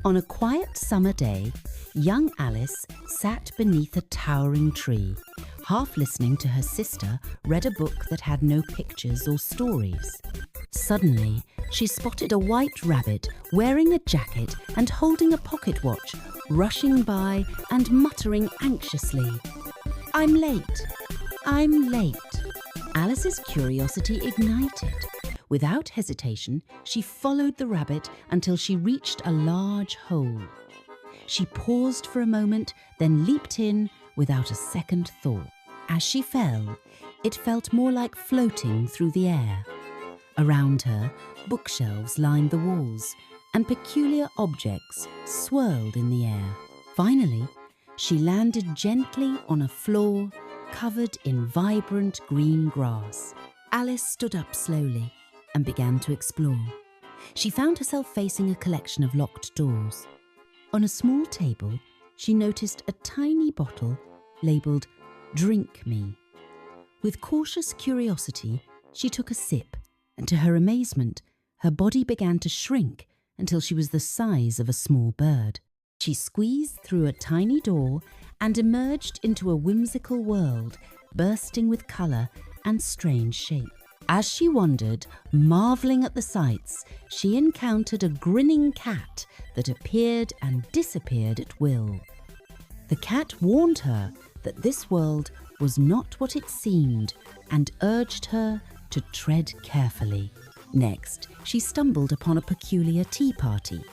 On a quiet summer day, young Alice sat beneath a towering tree, half listening to her sister read a book that had no pictures or stories. Suddenly, she spotted a white rabbit wearing a jacket and holding a pocket watch, rushing by and muttering anxiously, "I'm late, I'm late." Alice's curiosity ignited. Without hesitation, she followed the rabbit until she reached a large hole. She paused for a moment, then leaped in without a second thought. As she fell, it felt more like floating through the air. Around her, bookshelves lined the walls, and peculiar objects swirled in the air. Finally, she landed gently on a floor covered in vibrant green grass. Alice stood up slowly and began to explore. She found herself facing a collection of locked doors. On a small table, she noticed a tiny bottle labelled "Drink Me." With cautious curiosity, she took a sip, and to her amazement, her body began to shrink until she was the size of a small bird. She squeezed through a tiny door and emerged into a whimsical world, bursting with colour and strange shape. As she wandered, marvelling at the sights, she encountered a grinning cat that appeared and disappeared at will. The cat warned her that this world was not what it seemed and urged her to tread carefully. Next, she stumbled upon a peculiar tea party.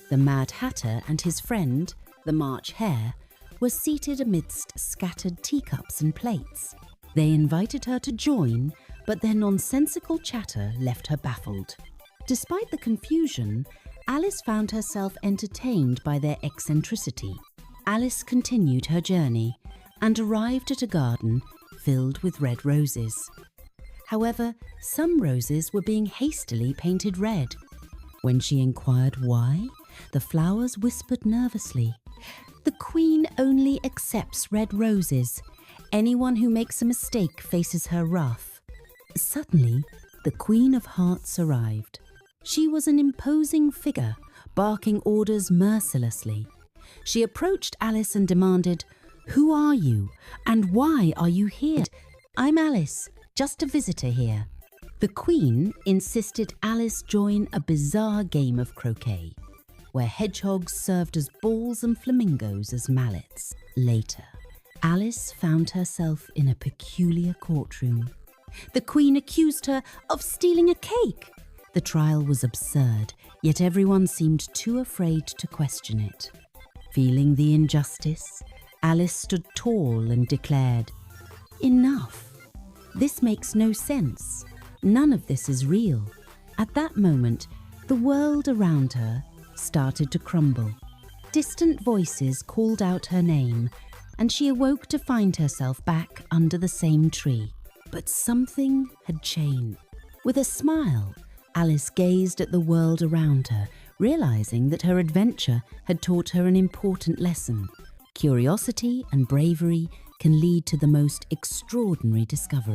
The Mad Hatter and his friend, the March Hare, were seated amidst scattered teacups and plates. They invited her to join, but their nonsensical chatter left her baffled. Despite the confusion, Alice found herself entertained by their eccentricity. Alice continued her journey and arrived at a garden filled with red roses. However, some roses were being hastily painted red. When she inquired why, the flowers whispered nervously, "The Queen only accepts red roses. Anyone who makes a mistake faces her wrath." Suddenly, the Queen of Hearts arrived. She was an imposing figure, barking orders mercilessly. She approached Alice and demanded, "Who are you, and why are you here?" "I'm Alice, just a visitor here." The Queen insisted Alice join a bizarre game of croquet, where hedgehogs served as balls and flamingos as mallets. Later, Alice found herself in a peculiar courtroom. The Queen accused her of stealing a cake. The trial was absurd, yet everyone seemed too afraid to question it. Feeling the injustice, Alice stood tall and declared, "Enough. This makes no sense. None of this is real." At that moment, the world around her started to crumble. Distant voices called out her name, and she awoke to find herself back under the same tree. But something had changed. With a smile, Alice gazed at the world around her, realizing that her adventure had taught her an important lesson. Curiosity and bravery can lead to the most extraordinary discoveries.